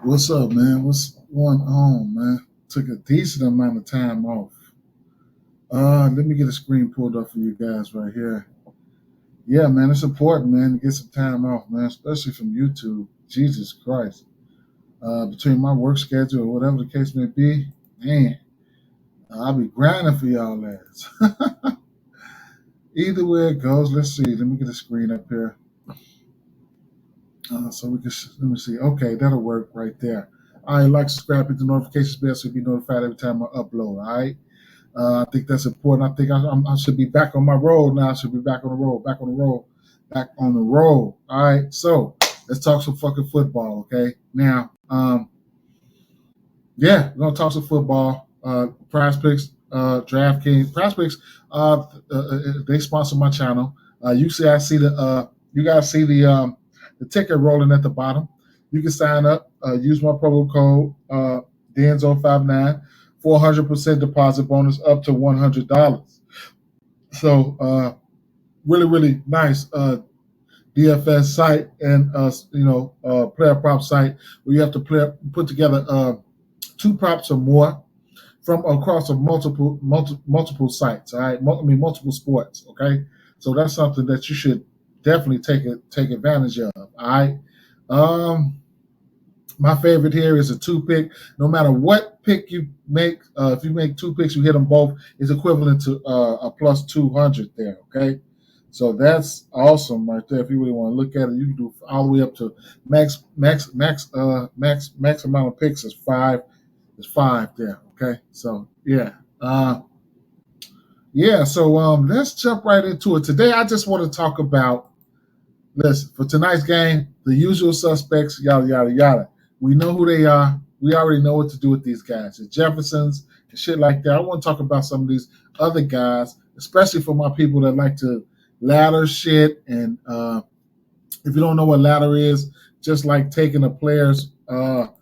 What's up, man? What's going on, man? Took a decent amount of time off. Let me get a screen pulled up for you guys right here. Yeah, man, it's important, man, to get some time off, man, especially from YouTube. Jesus Christ. Between my work schedule or whatever the case may be, man, I'll be grinding for y'all lads. Either way it goes, let's see. Let me get a screen up here. So we can let me see. Okay, that'll work right there. All right, like, subscribe, hit the notifications bell so you'll be notified every time I upload. All right. I think that's important. I think I should be back on my road now. I should be back on the road, back on the road, back on the road. All right. So let's talk some fucking football. Okay. Now, yeah, we're gonna talk some football. Prize Picks, DraftKings, Prize Picks. They sponsor my channel. You guys see the ticker rolling at the bottom. You can sign up. Use my promo code DENZO59 for 100% deposit bonus up to $100. So really, really nice DFS site and player prop site where you have to put together two props or more from across multiple sites. All right, multiple sports. Okay, so that's something that you should definitely take advantage of. All right. My favorite here is a two pick. No matter what pick you make, if you make two picks, you hit them both. It's equivalent to a plus 200 there. Okay, so that's awesome right there. If you really want to look at it, you can do all the way up to max amount of picks is five. Is five there. Okay, so yeah. Yeah, so let's jump right into it. Today I just want to talk about, listen, for tonight's game, the usual suspects, yada yada yada. We know who they are. We already know what to do with these guys. The Jeffersons and shit like that. I want to talk about some of these other guys, especially for my people that like to ladder shit. And if you don't know what ladder is, just like taking a player's prop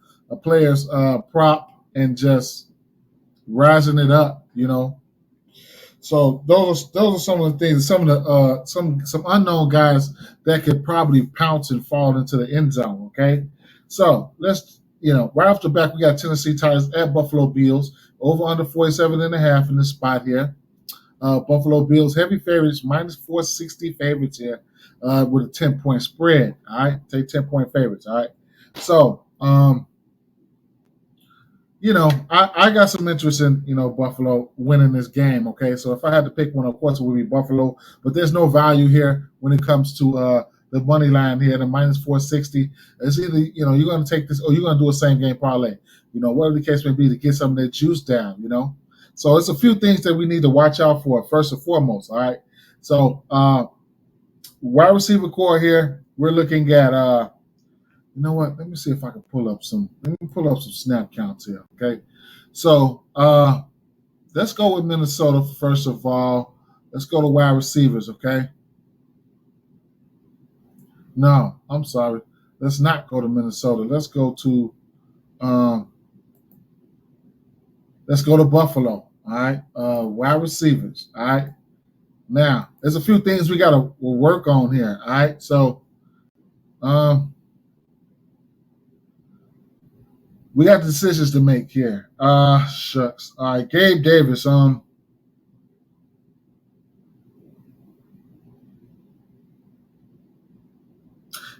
and just rising it up, you know. So those are some of the things, some of the some unknown guys that could probably pounce and fall into the end zone. Okay, so let's right off the back we got Tennessee Titans at Buffalo Bills over under 47.5 in this spot here. Buffalo Bills heavy favorites minus 460 favorites here with a 10-point spread. All right, take 10-point favorites. All right, so I got some interest in, Buffalo winning this game. Okay, so if I had to pick one, of course, it would be Buffalo. But there's no value here when it comes to the money line here, the minus 460. It's either you're going to take this or you're going to do a same game parlay. Whatever the case may be to get some of that juice down. So it's a few things that we need to watch out for first and foremost. All right, so wide receiver core here, we're looking at. You know what? Let me see if I can pull up some. Let me pull up some snap counts here. Okay, so let's go with Minnesota first of all. Let's go to wide receivers. Okay. No, I'm sorry. Let's not go to Minnesota. Let's go to Buffalo. All right. Wide receivers. All right. Now, there's a few things we got to work on here. All right. So, we got decisions to make here. Shucks. All right, Gabe Davis.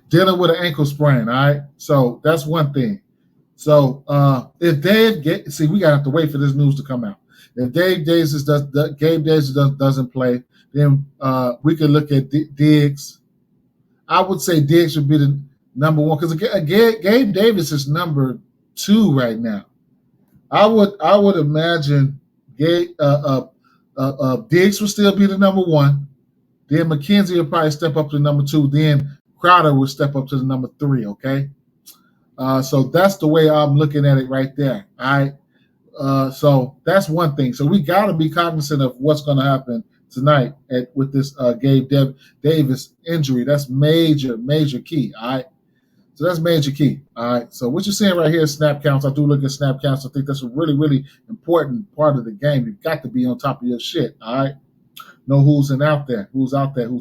Dealing with an ankle sprain. All right, so that's one thing. So if we gotta have to wait for this news to come out. If Gabe Davis doesn't play, then we could look at Diggs. I would say Diggs would be the number one because Gabe Davis is number 2 right now. I would imagine Diggs will still be the number 1. Then McKenzie will probably step up to number 2. Then Crowder will step up to the number 3. Okay, so that's the way I'm looking at it right there. All right, so that's one thing. So we got to be cognizant of what's going to happen tonight with this Gabe Davis injury. That's major key. All right. So that's major key. All right. So what you're seeing right here is snap counts. I do look at snap counts. I think that's a really, really important part of the game. You've got to be on top of your shit. All right. Know who's out there, who's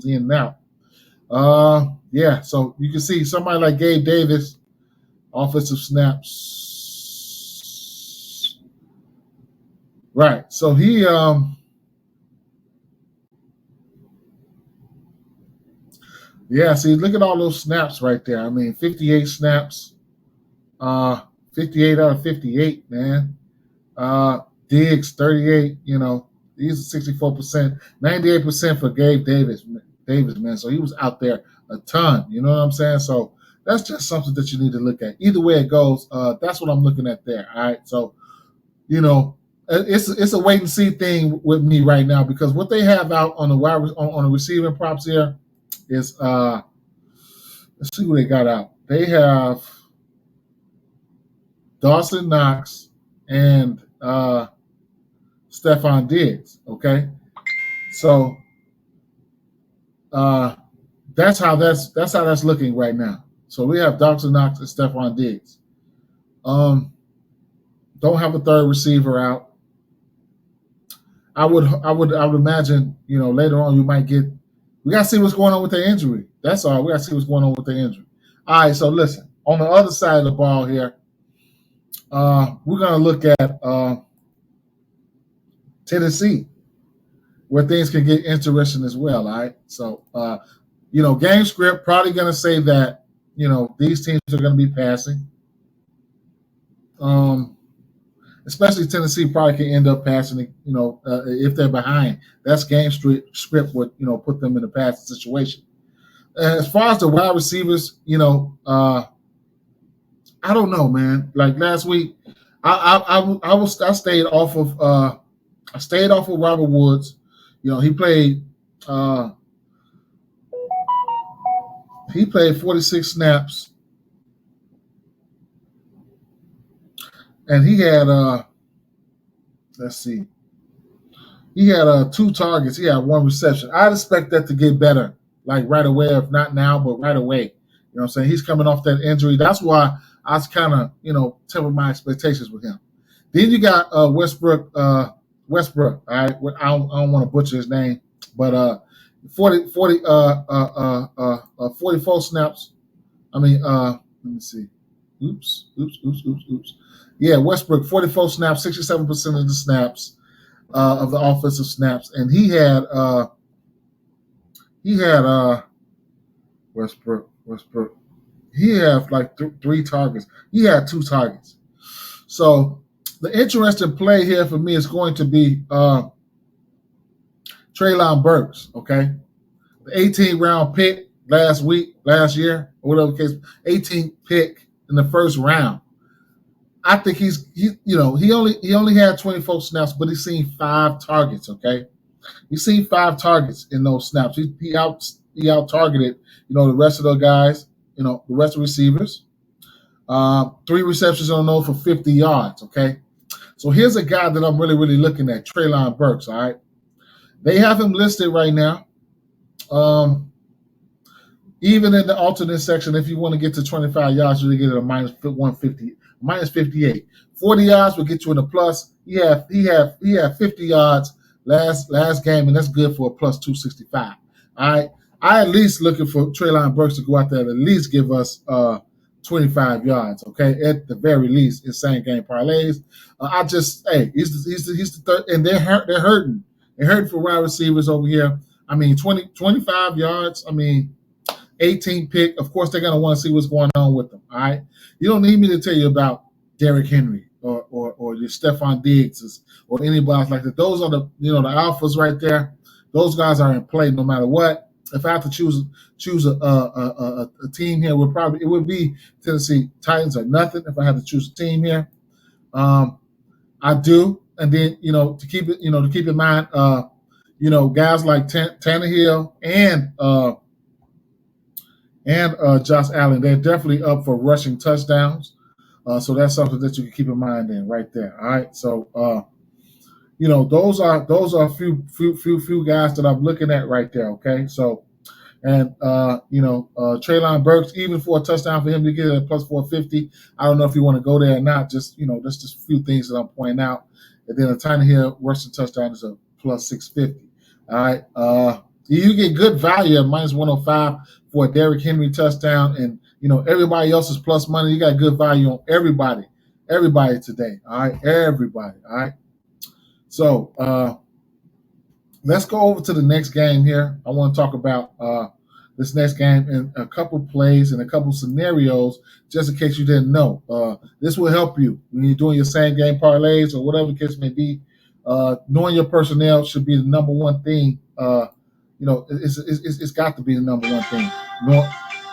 in and out. Yeah. So you can see somebody like Gabe Davis, Offensive snaps. Right. So he yeah, see, look at all those snaps right there. I mean, 58 snaps, 58 out of 58, man. Diggs, 38, he's 64%, 98% for Gabe Davis, man. So he was out there a ton, you know what I'm saying? So that's just something that you need to look at. Either way it goes, that's what I'm looking at there. All right. So, it's a wait and see thing with me right now because what they have out on the on the receiving props here is let's see what they got out. They have Dawson Knox and Stephon Diggs. Okay, so that's how that's looking right now. So we have Dawson Knox and Stephon Diggs. Don't have a third receiver out. I would imagine, later on you might get. We gotta see what's going on with their injury. That's all. We gotta see what's going on with their injury. All right. So listen, on the other side of the ball here, we're gonna look at Tennessee, where things can get interesting as well. All right. So game script probably gonna say that these teams are gonna be passing. Especially Tennessee probably can end up passing, if they're behind. That's game script would, put them in a passing situation. As far as the wide receivers, I don't know, man. Like last week, I stayed off of Robert Woods. He played 46 snaps. And he had let's see. He had 2 targets. He had 1 reception. I'd expect that to get better, like right away, if not now, but right away. You know what I'm saying? He's coming off that injury. That's why I was kind of, tempered my expectations with him. Then you got Westbrook. All right. I don't want to butcher his name, but 44 snaps. I mean, let me see. Oops. Yeah, Westbrook, 44 snaps, 67% of the snaps of the offensive snaps, and he had Westbrook. He had like 3 targets. He had 2 targets. So the interesting play here for me is going to be Treylon Burks. Okay, the 18th round pick last year, or whatever case, 18th pick in the first round. I think he only had 24 snaps, but he's seen 5 targets. Okay, he's seen 5 targets in those snaps. He out targeted the rest of the guys, the rest of the receivers. 3 receptions on those for 50 yards. Okay, so here's a guy that I'm really looking at, Treylon Burks. All right, they have him listed right now. Even in the alternate section, if you want to get to 25 yards, you get it a minus 150. Minus 58. 40 yards will get you in the plus. He had 50 yards last game, and that's good for a plus 265. All right. I at least looking for Treylon Burks to go out there and at least give us 25 yards. Okay, at the very least, in same game parlays. He's the third, and they're hurting. They're hurting for wide receivers over here. I mean, 25 yards. I mean, 18 pick. Of course, they're going to want to see what's going on with them. All right. You don't need me to tell you about Derrick Henry or your Stephon Diggs or anybody like that. Those are the alphas right there. Those guys are in play no matter what. If I have to choose a team here, it would be Tennessee Titans or nothing. If I had to choose a team here, I do. And then to keep in mind, guys like Tannehill and Josh Allen, they're definitely up for rushing touchdowns. So that's something that you can keep in mind then right there. All right. So those are a few guys that I'm looking at right there. Okay. So and Treylon Burks, even for a touchdown for him to get a plus 450, I don't know if you want to go there or not. Just that's just a few things that I'm pointing out. And then a Tannehill rushing touchdown is a plus 650. All right. You get good value at minus 105 for a Derrick Henry touchdown and everybody else is plus money. You got good value on everybody today. All right, everybody. All right. So let's go over to the next game here. I want to talk about this next game and a couple plays and a couple scenarios, just in case you didn't know. This will help you when you're doing your same game parlays or whatever the case may be. Knowing your personnel should be the number one thing. It's got to be the number one thing.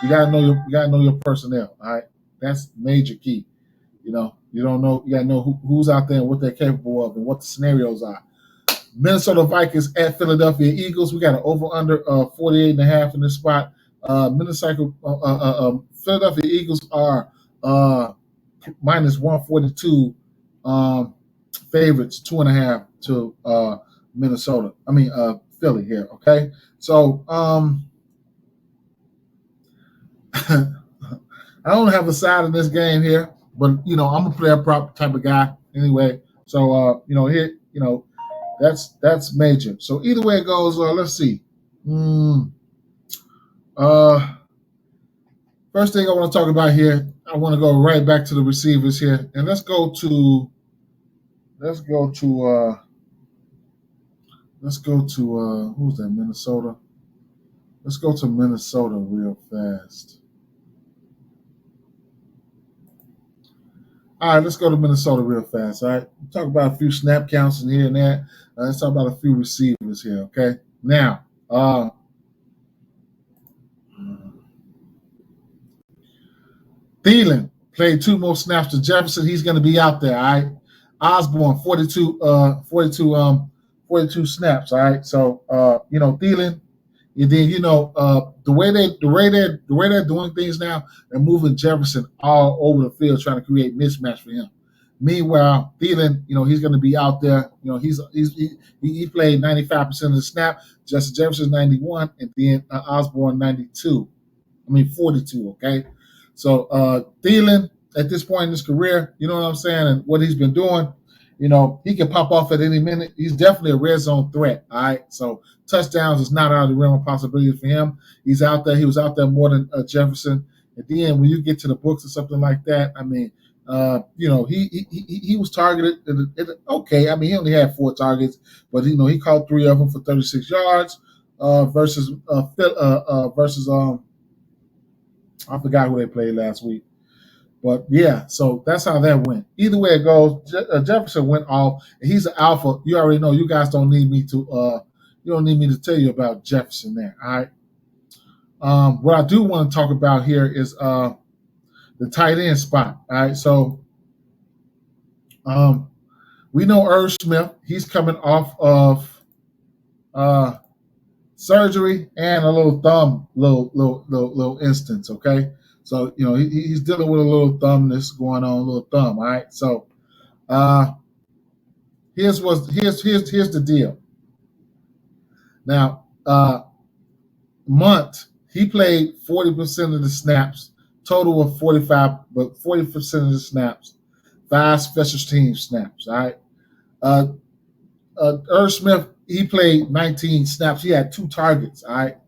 You gotta know your personnel. All right, that's major key. You don't know. You gotta know who's out there and what they're capable of and what the scenarios are. Minnesota Vikings at Philadelphia Eagles. We got an over/under 48.5 in this spot. Philadelphia Eagles are minus 142 favorites, 2.5 to Minnesota. Philly here. Okay, so I don't have a side in this game here, but I'm a player prop type of guy anyway. So here, that's major. So either way it goes, let's see. First thing I want to talk about here, I want to go right back to the receivers here, and let's go to who's that? Minnesota. Let's go to Minnesota real fast. All right, let's go to Minnesota real fast. All right, talk about a few snap counts in here and there. Let's talk about a few receivers here. Okay, now Thielen played 2 more snaps to Jefferson. He's going to be out there. All right, Osborne 42 snaps. All right, so Thielen. And then the way they're doing things now, they're moving Jefferson all over the field, trying to create mismatch for him. Meanwhile, Thielen, he's going to be out there. He played 95% of the snap. Justin Jefferson 91, and then Osborne 42. Okay, so Thielen at this point in his career, you know what I'm saying, and what he's been doing. He can pop off at any minute. He's definitely a red zone threat. All right. So touchdowns is not out of the realm of possibility for him. He's out there. He was out there more than Jefferson. At the end, when you get to the books or something like that, he was targeted. Okay. He only had 4 targets, but he caught 3 of them for 36 yards versus I forgot who they played last week. But yeah, so that's how that went. Either way it goes, Jefferson went off. And he's an alpha. You already know. You guys don't need me to. You don't need me to tell you about Jefferson there. All right. What I do want to talk about here is the tight end spot. All right. So we know Earl Smith. He's coming off of surgery and a little instance. Okay. So, he's dealing with a little thumbness going on, a little thumb, all right? So here's the deal. Now, Munt, he played 40% of the snaps, total of 45, but 40% of the snaps, 5 special team snaps, all right? Earl Smith, he played 19 snaps. He had 2 targets, all right?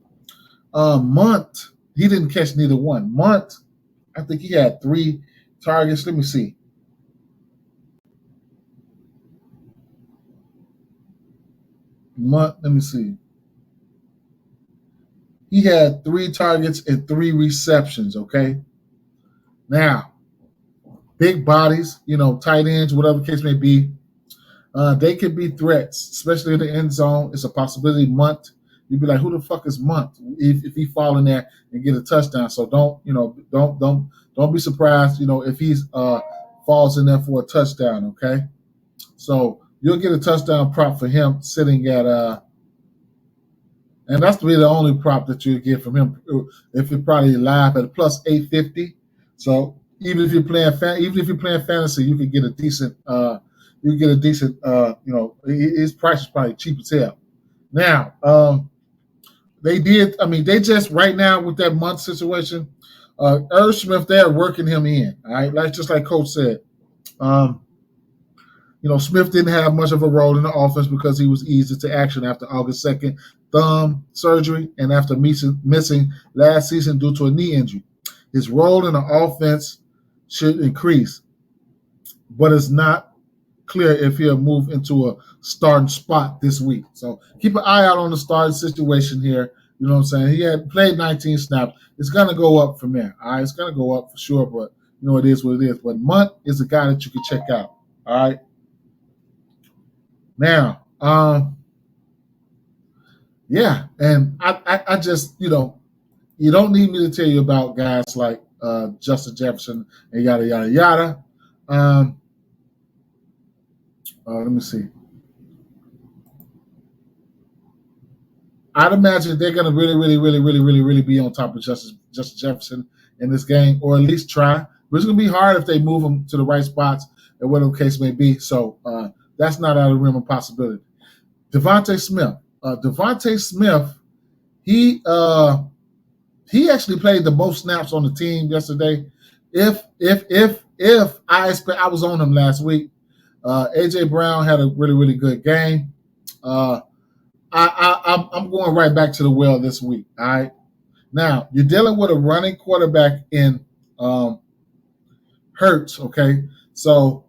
Munt, he didn't catch neither one. Munt, I think he had 3 targets. Let me see. Munt, let me see. He had 3 targets and 3 receptions, okay? Now, big bodies, tight ends, whatever the case may be, they could be threats, especially in the end zone. It's a possibility. Munt, you'd be like, who the fuck is Munt if he fall in there and get a touchdown? So don't be surprised, if he's falls in there for a touchdown, okay? So you'll get a touchdown prop for him sitting at and that's really the only prop that you'll get from him if you're probably live at a plus 850. So even if you're playing fantasy, you can get a decent his price is probably cheap as hell. Now, they just right now with that Munt situation, Earl Smith, they're working him in. All right, just like Coach said. Smith didn't have much of a role in the offense because he was eased into action after August 2nd thumb surgery and after missing last season due to a knee injury. His role in the offense should increase, but it's not clear if he'll move into a starting spot this week. So keep an eye out on the starting situation here. You know what I'm saying? He had played 19 snaps. It's going to go up from there. All right, it's going to go up for sure, but it is what it is. But Munt is a guy that you can check out. All right. Now, yeah, and I just, you don't need me to tell you about guys like Justin Jefferson and yada, yada, yada. Let me see. I'd imagine they're going to really be on top of Justin Jefferson in this game, or at least try. But it's going to be hard if they move him to the right spots, or whatever the case may be. So that's not out of the realm of possibility. Devonte Smith. Devonte Smith, he actually played the most snaps on the team yesterday. If I was on him last week, AJ Brown had a really good game. I'm going right back to the well this week. All right. Now you're dealing with a running quarterback in Hurts. Okay, so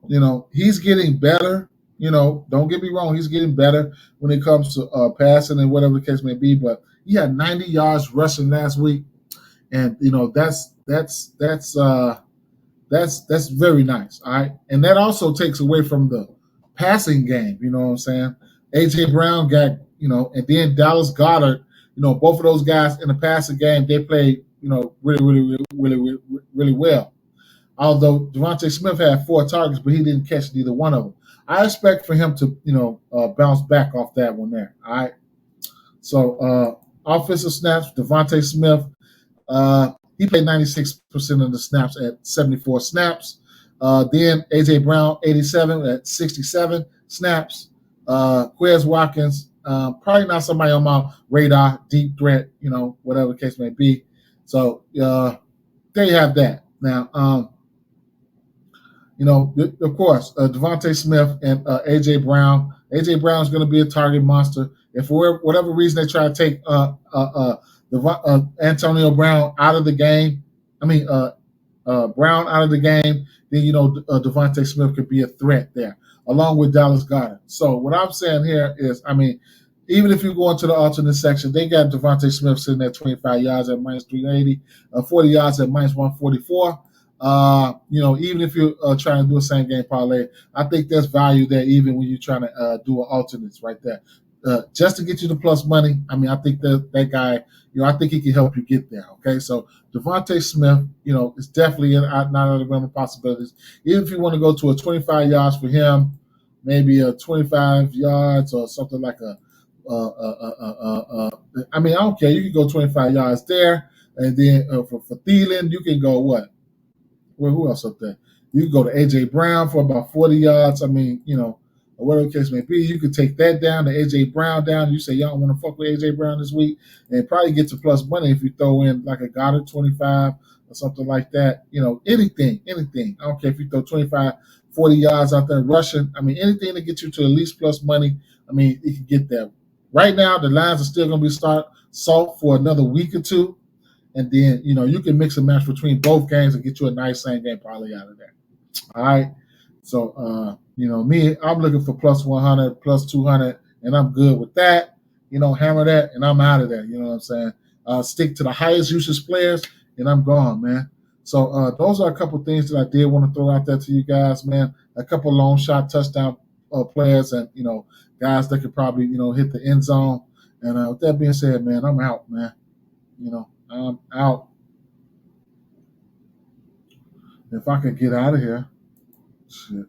he's getting better. Don't get me wrong, he's getting better when it comes to passing and whatever the case may be. But he had 90 yards rushing last week, and that's very nice. All right, and that also takes away from the passing game. You know what I'm saying? AJ Brown got and then Dallas Goedert. Both of those guys in the passing game, they played really well. Although Devonte Smith had 4 targets, but he didn't catch neither one of them. I expect for him to bounce back off that one there. All right. So offensive snaps, Devonte Smith. He played 96% of the snaps at 74 snaps. Then AJ Brown, 87 at 67 snaps. Quez Watkins, probably not somebody on my radar, deep threat, whatever the case may be. So there you have that. Now, of course, Devonte Smith and AJ Brown. AJ Brown is going to be a target monster. If for whatever reason they try to take Antonio Brown out of the game, Brown out of the game, then Devonte Smith could be a threat there, along with Dallas Goedert. So what I'm saying here is, even if you go into the alternate section, they got Devonte Smith sitting at 25 yards at minus 380, 40 yards at minus 144. Even if you're trying to do a same game parlay, I think there's value there, even when you're trying to do an alternates right there. Just to get you the plus money, I think that guy, I think he can help you get there. Okay, so Devonte Smith, is definitely not out of the realm of possibilities. Even if you want to go to a 25 yards for him, maybe a 25 yards or something like I don't care. You can go 25 yards there, and then for Thielen, you can go what? Well, who else up there? You can go to AJ Brown for about 40 yards. Or whatever the case may be, you could take that down to AJ Brown down. You say y'all want to fuck with AJ Brown this week, and probably get to plus money if you throw in like a Goddard 25 or something like that. Anything. I don't care if you throw 25, 40 yards out there rushing. Anything to get you to at least plus money. You can get there. Right now, the lines are still going to be salt for another week or two. And then, you can mix and match between both games and get you a nice same game parlay out of there. All right. So, me, I'm looking for plus 100, plus 200, and I'm good with that. Hammer that, and I'm out of there. You know what I'm saying? Stick to the highest usage players, and I'm gone, man. So those are a couple things that I did want to throw out there to you guys, man. A couple long shot touchdown players and, guys that could probably, hit the end zone. And with that being said, man, I'm out, man. I'm out. If I could get out of here. Shit.